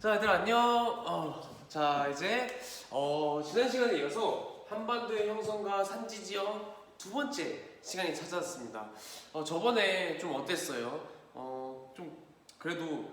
자, 얘들 안녕. 자, 이제 지난 시간에 이어서 한반도의 형성과 산지 지역 두 번째 시간이 찾아왔습니다. 저번에 좀 어땠어요? 좀 그래도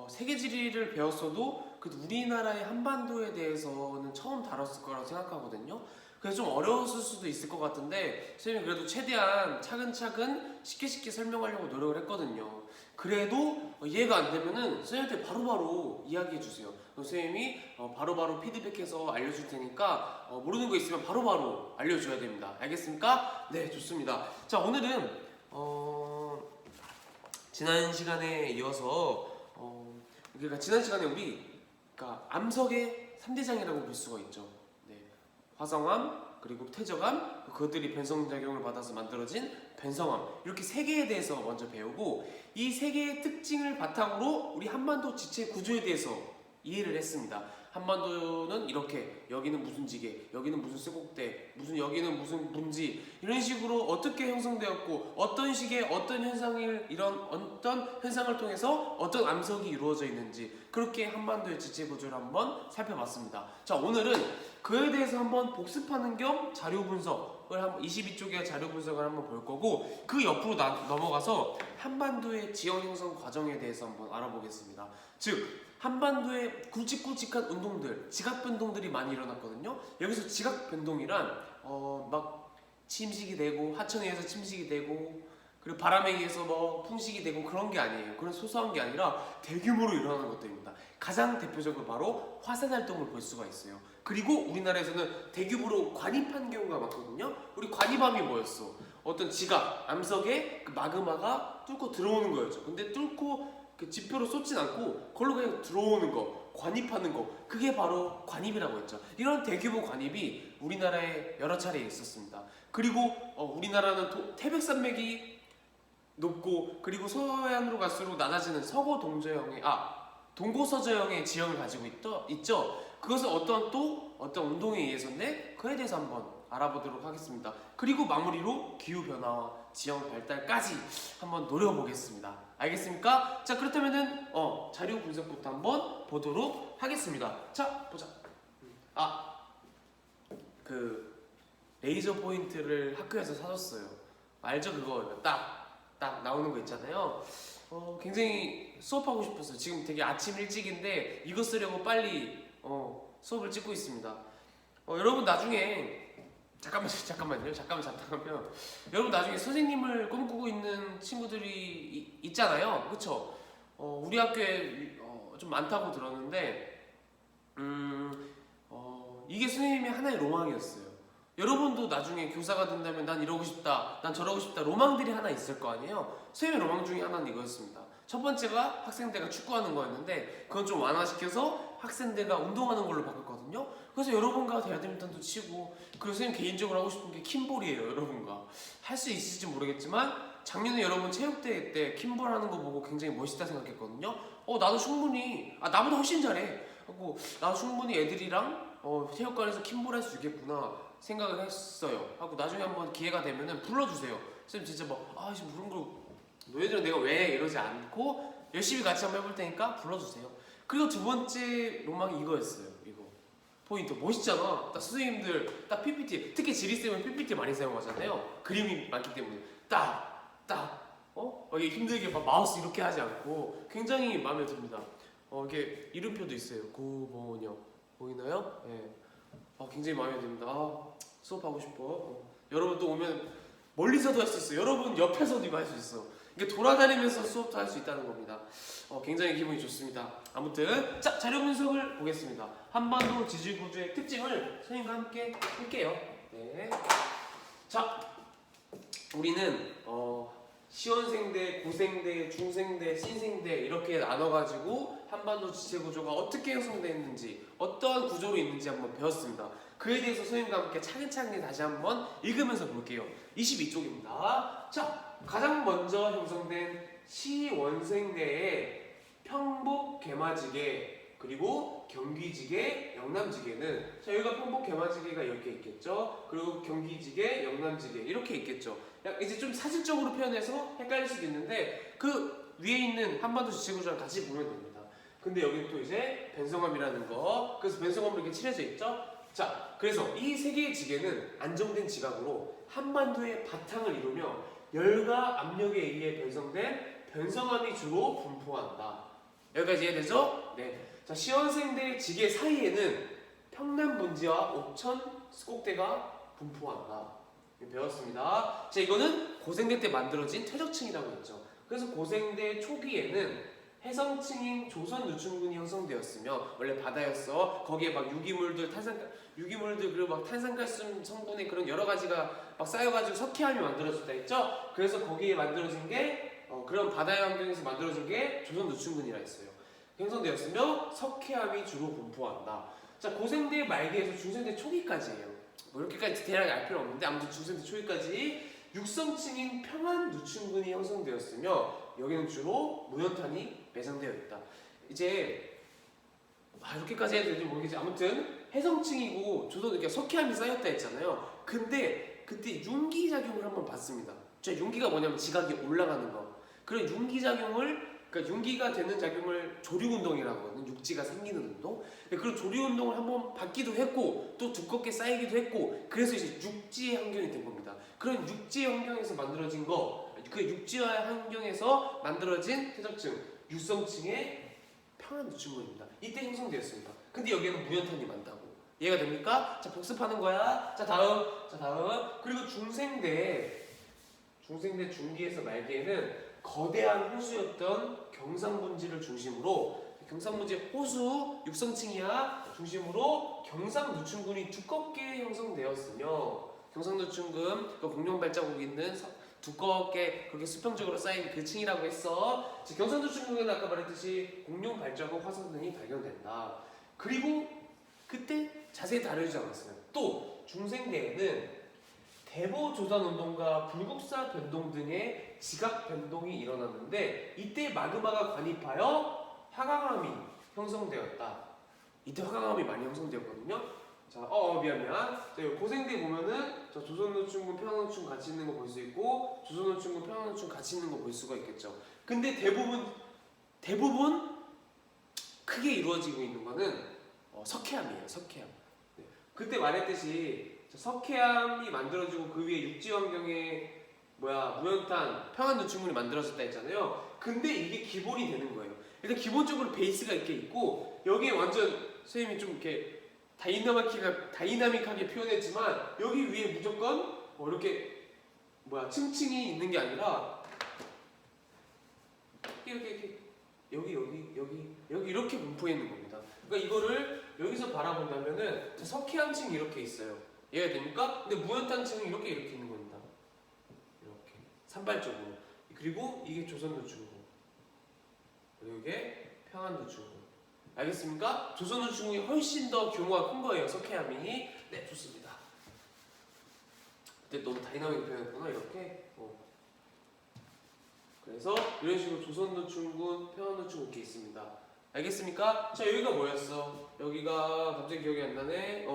세계 지리를 배웠어도 그래도 우리나라의 한반도에 대해서는 처음 다뤘을 거라고 생각하거든요. 그래서 좀 어려웠을 수도 있을 것 같은데 선생님이 그래도 최대한 차근차근 쉽게 설명하려고 노력을 했거든요. 그래도 이해가 안 되면은 선생님한테 바로바로 이야기해 주세요. 선생님이 바로바로 피드백해서 알려줄 테니까 모르는 거 있으면 바로바로 알려줘야 됩니다. 알겠습니까? 네, 좋습니다. 자, 오늘은 지난 시간에 이어서 그러니까 지난 시간에 우리 그러니까 암석의 3대장이라고 볼 수가 있죠. 네, 화성암 그리고 퇴적암 그것들이 변성작용을 받아서 만들어진 변성암 이렇게 세 개에 대해서 먼저 배우고 이 세 개의 특징을 바탕으로 우리 한반도 지체 구조에 대해서 이해를 했습니다. 한반도는 이렇게 여기는 무슨 지계, 여기는 무슨 쇠곡대, 무슨 여기는 무슨 분지 이런 식으로 어떻게 형성되었고 어떤 식의 어떤 현상을 이런 어떤 현상을 통해서 어떤 암석이 이루어져 있는지 그렇게 한반도의 지체 구조를 한번 살펴봤습니다. 자, 오늘은 그에 대해서 한번 복습하는 겸 자료 분석을 한번 22쪽의 자료 분석을 한번 볼 거고 그 옆으로 넘어가서 한반도의 지형 형성 과정에 대해서 한번 알아보겠습니다. 즉 한반도에 굵직굵직한 운동들, 지각 변동들이 많이 일어났거든요. 여기서 지각 변동이란 막 침식이 되고 하천에 의해서 침식이 되고 그리고 바람에 의해서 뭐 풍식이 되고 그런 게 아니에요. 그런 소소한 게 아니라 대규모로 일어나는 것들입니다. 가장 대표적으로 바로 화산 활동을 볼 수가 있어요. 그리고 우리나라에서는 대규모로 관입한 경우가 많거든요. 우리 관입함이 뭐였어? 어떤 지각, 암석에 그 마그마가 뚫고 들어오는 거였죠. 근데 뚫고 그 지표로 쏟진 않고 그걸로 그냥 들어오는 거, 관입하는 거, 그게 바로 관입이라고 했죠. 이런 대규모 관입이 우리나라에 여러 차례 있었습니다. 그리고 우리나라는 태백산맥이 높고 그리고 서해안으로 갈수록 낮아지는 동고서저형의 지형을 가지고 있죠. 그것은 어떤 운동에 의해서인데 그에 대해서 한번 알아보도록 하겠습니다. 그리고 마무리로 기후변화와 지형 발달까지 한번 노려보겠습니다. 알겠습니까? 자, 그렇다면은 자료 분석부터 한번 보도록 하겠습니다. 자, 보자. 그 레이저 포인트를 학교에서 사줬어요. 알죠? 그거 딱 나오는 거 있잖아요. 굉장히 수업하고 싶었어요. 지금 되게 아침 일찍인데 이거 쓰려고 빨리 수업을 찍고 있습니다. 여러분 나중에 잠깐만요. 잠깐만 여러분 나중에 선생님을 꿈꾸고 있는 친구들이 있잖아요. 그쵸? 우리 학교에 좀 많다고 들었는데 이게 선생님의 하나의 로망이었어요. 여러분도 나중에 교사가 된다면 난 이러고 싶다, 난 저러고 싶다 로망들이 하나 있을 거 아니에요. 선생님의 로망 중에 하나는 이거였습니다. 첫 번째가 학생대가 축구하는 거였는데 그건 좀 완화시켜서 학생대가 운동하는 걸로 바꿨거든요. 그래서 여러분과 배드민턴도 치고 그리고 선생님 개인적으로 하고 싶은 게 킴볼이에요. 여러분과 할 수 있을지 모르겠지만 작년에 여러분 체육대회 때 킴볼 하는 거 보고 굉장히 멋있다 생각했거든요. 나도 충분히 나보다 훨씬 잘해 하고 나도 충분히 애들이랑 체육관에서 킴볼 할 수 있겠구나 생각을 했어요. 하고 나중에 한번 기회가 되면은 불러주세요. 선생님 진짜 지금 그런 거 너희들은 내가 왜 이러지 않고 열심히 같이 한번 해볼 테니까 불러주세요. 그리고 두 번째 로망이 이거였어요. 이거 포인트 멋있잖아. 딱 선생님들 딱 PPT 특히 지리쌤은 PPT 많이 사용하잖아요. 그림이 많기 때문에 이게 힘들게 막 마우스 이렇게 하지 않고 굉장히 마음에 듭니다. 이게 이름표도 있어요. 구본영 보이나요? 네. 굉장히 마음에 듭니다. 수업하고 싶어. 여러분 또 오면 멀리서도 할 수 있어요. 여러분 옆에서도 이거 할 수 있어. 이게 돌아다니면서 수업도 할 수 있다는 겁니다. 굉장히 기분이 좋습니다. 아무튼 자, 자료 분석을 보겠습니다. 한반도 지질구조의 특징을 선생님과 함께 볼게요. 네. 자, 우리는 시원생대, 구생대, 중생대, 신생대 이렇게 나눠가지고 한반도 지체구조가 어떻게 형성되었는지 어떠한 구조로 있는지 한번 배웠습니다. 그에 대해서 선생님과 함께 차근차근 다시 한번 읽으면서 볼게요. 22쪽입니다. 자, 가장 먼저 형성된 시원생대의 평복 개마지계 그리고 경기지계, 영남지계는 여기가 평복 개마지계가 이렇게 있겠죠. 그리고 경기지계, 영남지계 이렇게 있겠죠. 이제 좀 사실적으로 표현해서 헷갈릴 수도 있는데 그 위에 있는 한반도 지체구조랑 같이 보면 됩니다. 근데 여기는 또 이제 벤성암이라는 거. 그래서 벤성암으로 이렇게 칠해져 있죠. 자, 그래서 이 세 개의 지게는 안정된 지각으로 한반도의 바탕을 이루며 열과 압력에 의해 변성된 변성암이 주로 분포한다. 여기까지 이해되죠? 네. 자, 시원생대 지게 사이에는 평남 분지와 옥천 스곡대가 분포한다. 배웠습니다. 자, 이거는 고생대 때 만들어진 퇴적층이라고 했죠. 그래서 고생대 초기에는 해성층인 조선 누춘군이 형성되었으며 원래 바다였어. 거기에 막 유기물들 그리고 막 탄산칼슘 성분의 그런 여러 가지가 막 쌓여가지고 석회암이 만들어졌다 했죠. 그래서 거기에 만들어진 게 그런 바다의 환경에서 만들어진 게 조선 누춘군이라 했어요. 형성되었으며 석회암이 주로 분포한다. 자, 고생대 말기에서 중생대 초기까지예요. 뭐 이렇게까지 디테일하게 알 필요 없는데 아무튼 중생대 초기까지 육성층인 평안 누춘군이 형성되었으며 여기는 주로 무연탄이 매장되어 있다. 이제 이렇게까지 해야 될지 모르겠지. 아무튼 해성층이고 조선 이렇게 석회암이 쌓였다 했잖아요. 근데 그때 윤기작용을 한번 봤습니다. 저 윤기가 뭐냐면 지각이 올라가는 거. 그런 윤기작용을 그러니까 윤기가 되는 작용을 조류운동이라고 하거든요. 육지가 생기는 운동. 그런 조류운동을 한번 받기도 했고 또 두껍게 쌓이기도 했고 그래서 이제 육지의 환경이 된 겁니다. 그런 육지의 환경에서 만들어진 거, 그 육지의 환경에서 만들어진 퇴적층, 육성층의 평안 누춘군입니다. 이때 형성되었습니다. 근데 여기에는 무연탄이 많다고. 이해가 됩니까? 자, 복습하는 거야. 자, 다음. 그리고 중생대 중기에서 말기에는 거대한 호수였던 경상분지를 중심으로 경상분지 호수 육성층이야 중심으로 경상누춘군이 두껍게 형성되었으며 경상누춘군 그 공룡 발자국 있는 두껍게 그렇게 수평적으로 쌓인 그 층이라고 했어. 경상누춘군은 아까 말했듯이 공룡 발자국 화석 등이 발견된다. 그리고 그때 자세히 다루지 않았어요. 또 중생대에는 대보조선운동과 불국사 변동 등의 지각 변동이 일어났는데 이때 마그마가 관입하여 화강암이 형성되었다. 이때 화강암이 많이 형성되었거든요. 자, 미안. 자, 고생대 보면은 조선노춘군, 평안노춘 같이 있는 거 볼 수 있고 조선노춘군, 평안노춘 같이 있는 거 볼 수가 있겠죠. 근데 대부분 크게 이루어지고 있는 거는 석회암이에요. 석회암. 네. 그때 말했듯이 석회암이 만들어지고 그 위에 육지 환경에 무연탄, 평안누춘군이 만들어졌다 했잖아요. 근데 이게 기본이 되는 거예요. 일단 기본적으로 베이스가 이렇게 있고 여기에 완전 선생님이 좀 이렇게 다이나믹하게 표현했지만 여기 위에 무조건 이렇게 층층이 있는 게 아니라 이렇게 여기 이렇게 분포해 있는 겁니다. 그러니까 이거를 여기서 바라본다면은 석회암층이 이렇게 있어요. 이해가 됩니까? 근데 무연탄층은 이렇게 있는 겁니다. 이렇게 산발적으로. 그리고 이게 조선노춘군. 그리고 이게 평안노춘군. 알겠습니까? 조선노춘군이 훨씬 더 규모가 큰 거예요. 석회암이. 네, 좋습니다. 그때 너무 다이나믹 표현했구나. 이렇게. 그래서 이런 식으로 조선노춘군, 평안노춘군 이렇게 있습니다. 알겠습니까? 자, 여기가 뭐였어? 여기가 갑자기 기억이 안 나네.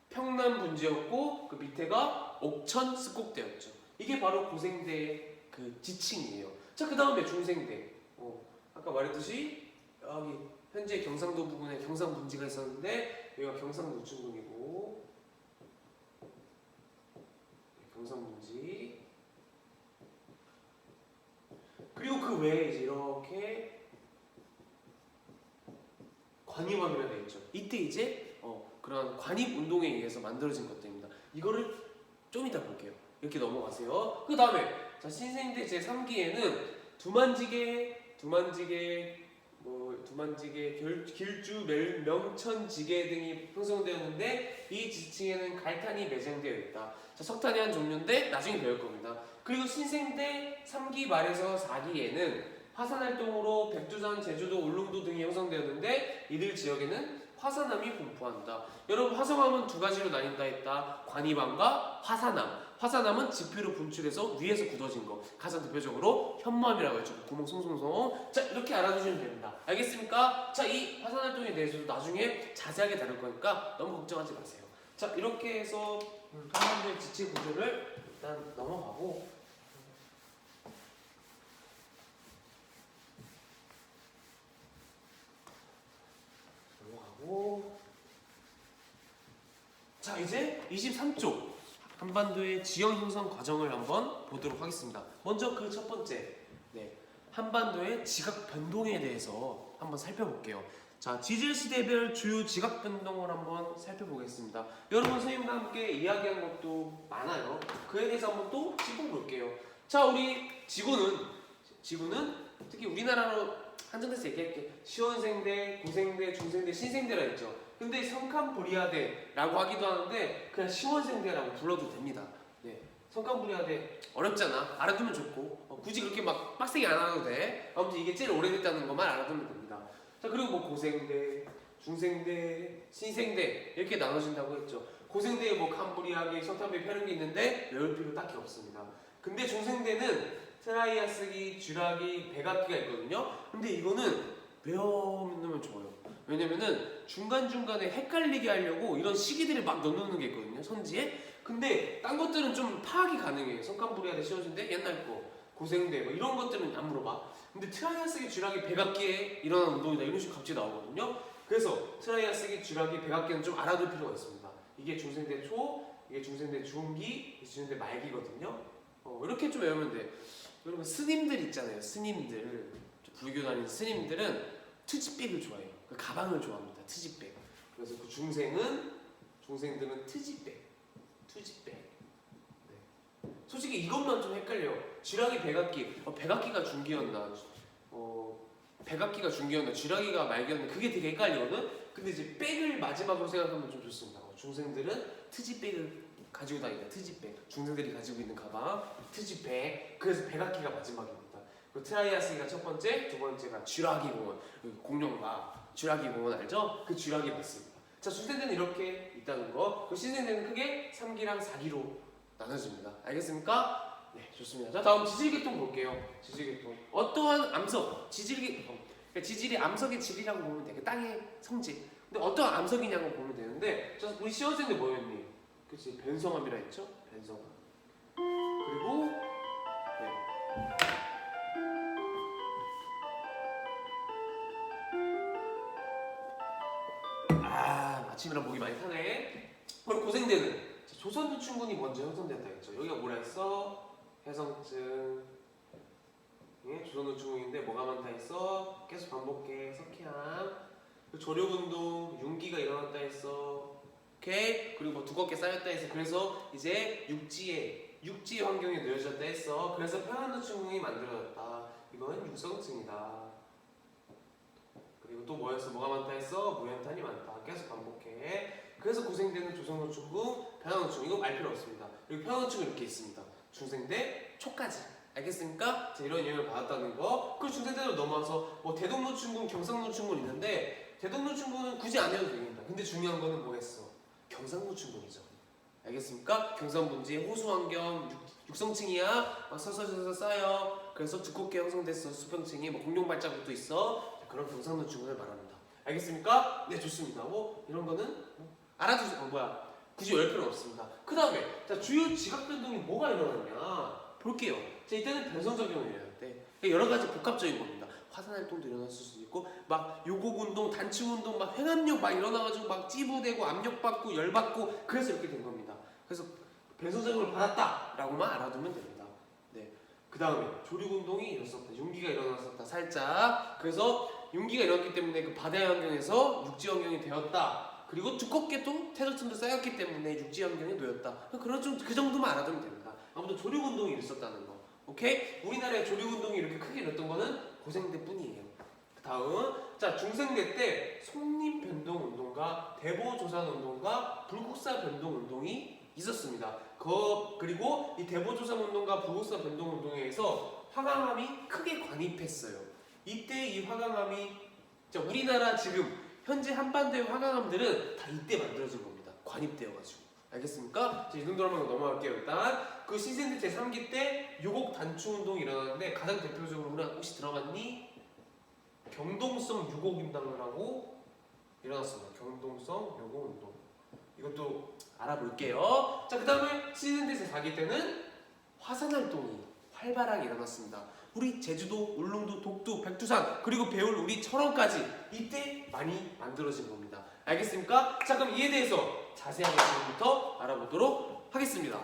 평남 분지였고 그 밑에가 옥천 스곡대였죠. 이게 바로 고생대의 그 지층이에요. 자, 그 다음에 중생대. 아까 말했듯이 여기 현재 경상도 부근에 경상분지가 있었는데 여기가 경상노춘군이고 경상분지. 그리고 그 외에 이제 이렇게 관입암이라 되어 있죠. 이때 이제 그런 관입 운동에 의해서 만들어진 것들입니다. 이거를 좀 이따 볼게요. 이렇게 넘어가세요. 그 다음에 신생대 제3기에는 두만지게, 길주, 명천지게 등이 형성되었는데 이 지층에는 갈탄이 매장되어 있다. 석탄이 한 종류인데 나중에 배울 겁니다. 그리고 신생대 3기 말에서 4기에는 화산활동으로 백두산, 제주도, 울릉도 등이 형성되었는데 이들 지역에는 화산암이 분포한다. 여러분 화성암은 두 가지로 나뉜다 했다. 관이암과 화산암. 화산암은 지표로 분출해서 위에서 굳어진 거. 가장 대표적으로 현무암이라고 했죠. 구멍 송송송. 자, 이렇게 알아두시면 됩니다. 알겠습니까? 자, 이 화산활동에 대해서도 나중에 자세하게 다룰 거니까 너무 걱정하지 마세요. 자, 이렇게 해서 한반도의 지체 구조를 일단 넘어가고 자, 이제 23쪽 한반도의 지형 형성 과정을 한번 보도록 하겠습니다. 먼저 그 첫 번째, 한반도의 지각 변동에 대해서 한번 살펴볼게요. 자, 지질 시대별 주요 지각 변동을 한번 살펴보겠습니다. 여러분 선생님과 함께 이야기한 것도 많아요. 그에 대해서 한번 또 짚어볼게요. 자, 우리 지구는 특히 우리나라로 한정돼서 얘기할게. 시원생대, 고생대, 중생대, 신생대라 했죠. 근데 성캄브리아대라고 하기도 하는데 그냥 시원생대라고 불러도 됩니다. 성캄브리아대 어렵잖아. 알아두면 좋고 굳이 그렇게 막 빡세게 안 하도 돼. 아무튼 이게 제일 오래됐다는 것만 알아두면 됩니다. 자, 그리고 뭐 고생대, 중생대, 신생대 이렇게 나눠진다고 했죠. 고생대에 뭐 캄브리아계, 성탐배, 페른게 있는데 외울 필요 딱히 없습니다. 근데 중생대는 트라이아스기, 쥐라기, 백악기가 있거든요. 근데 이거는 외우면 좋아요. 왜냐면은 중간중간에 헷갈리게 하려고 이런 시기들을 막 넣어놓는 게 있거든요, 선지에. 근데 딴 것들은 좀 파악이 가능해요. 성캄브리아대, 시원생대, 옛날 거, 고생대 뭐 이런 것들은 안 물어봐. 근데 트라이아스기, 쥐라기, 백악기에 일어나는 운동이다 이런 식으로 갑자기 나오거든요. 그래서 트라이아스기, 쥐라기, 백악기는 좀 알아둘 필요가 있습니다. 이게 중생대 초, 이게 중생대 중기, 이게 중생대 말기거든요. 이렇게 좀 외우면 돼. 여러분 스님들 있잖아요. 스님들, 불교 다니는 스님들은 트지백을 좋아해요. 그 가방을 좋아합니다. 트지백. 그래서 그 중생들은 트지백, 투지백. 솔직히 이것만 좀 헷갈려. 쥐라기, 백악기. 백악기가 중기였나? 백악기가 중기였나? 쥐라기가 말기였나? 그게 되게 헷갈리거든. 근데 이제 백을 마지막으로 생각하면 좀 좋습니다. 중생들은 트지백을 가지고 다닌다. 트지백. 중생들이 가지고 있는 가방, 트지백. 그래서 백악기가 마지막입니다. 그 트라이아스기가 첫 번째, 두 번째가 쥐라기 공원. 공룡과 쥐라기 공원 알죠? 그 쥐라기 맞습니다. 자, 중생대는 이렇게 있다는 거. 그 신생대는 크게 3기랑 4기로 나눠집니다. 알겠습니까? 네, 좋습니다. 자, 다음 지질계통 볼게요. 지질계통. 어떠한 암석, 지질이 암석의 질이라고 보면 돼. 그 땅의 성질. 근데 어떠한 암석이냐고 보면 되는데, 자, 우리 시원생대 뭐였니? 그치, 변성암이라 했죠? 변성암. 그리고 아침이라 목이 많이 타네. 그리고 고생대는 조선노충군이 먼저 형성됐다 했죠. 여기가 뭐라 했어? 해성증. 조선노충군인데 뭐가 많다 했어? 계속 반복해. 석회암. 조력운동, 윤기가 일어났다 했어. 오케이. 그리고 뭐 두껍게 쌓였다 했어. 그래서 이제 육지의 환경에 놓여졌다 했어. 그래서 평안노충군이 만들어졌다. 이건 육성층이다. 그리고 또 뭐였어? 뭐가 많다 했어? 무연탄이 많다. 계속 반복해. 그래서 고생대는 조선노충군, 평안노충. 이거 알 필요 없습니다. 그리고 평안노충은 이렇게 있습니다. 중생대 초까지. 알겠습니까? 자, 이런 유형을 받았다는 거. 그 중생대로 넘어와서 뭐 대동노충군, 경상노충군 있는데 대동노충군은 굳이 안 해도 됩니다. 근데 중요한 거는 뭐겠어? 경상노충군이죠. 알겠습니까? 경상분지 호수환경 육성층이야. 막 서서서서 쌓여. 그래서 두껍게 형성됐어. 수평층이 뭐 공룡 발자국도 있어. 그런 경상노충군을 말합니다. 알겠습니까? 네, 좋습니다. 뭐 이런 거는 알아두세요. 굳이 외울 필요는 없습니다. 그 다음에 자, 주요 지각 변동이 뭐가 일어났냐 볼게요. 자, 이때는 변성작용이 일어났대. 여러 가지 복합적인 겁니다. 화산활동도 일어났을 수도 있고 막 요곡운동, 단층운동, 막 횡압력 막 일어나가지고 막 찌부되고 압력받고 열받고 그래서 이렇게 된 겁니다. 그래서 변성작용을 받았다라고만 알아두면 됩니다. 네. 그 다음에 조류운동이 일어났었다. 윤기가 일어났었다. 살짝. 그래서 윤기가 일어났기 때문에 그 바다의 환경에서 육지 환경이 되었다. 그리고 두껍게 또 태저층도 쌓였기 때문에 육지 환경에 놓였다. 그 정도만 알아두면 됩니다. 아무튼 조류운동이 있었다는 거. 오케이? 우리나라에 조류운동이 이렇게 크게 일었던 거는 고생대뿐이에요. 그 다음, 자, 중생대 때 송림변동운동과 대보조산운동과 불국사 변동운동이 있었습니다. 그리고 이 대보조산운동과 불국사 변동운동에 의해서 화강암이 크게 관입했어요. 이때 이 화강암이 우리나라 지금 현재 한반도의 화강암들은 다 이때 만들어진 겁니다. 관입되어가지고. 알겠습니까? 자, 이 정도로 한번 넘어갈게요. 일단 그 신생대 제3기 때 요곡 단추운동이 일어났는데 가장 대표적으로 우리가 혹시 들어봤니? 경동성 요곡운동을 하고 일어났습니다. 경동성 요곡운동. 이것도 알아볼게요. 자, 그 다음에 신생대 제4기 때는 화산활동이 활발하게 일어났습니다. 우리 제주도, 울릉도, 독도, 백두산 그리고 배울 우리 철원까지 이때 많이 만들어진 겁니다. 알겠습니까? 자, 그럼 이에 대해서 자세하게 지금부터 알아보도록 하겠습니다.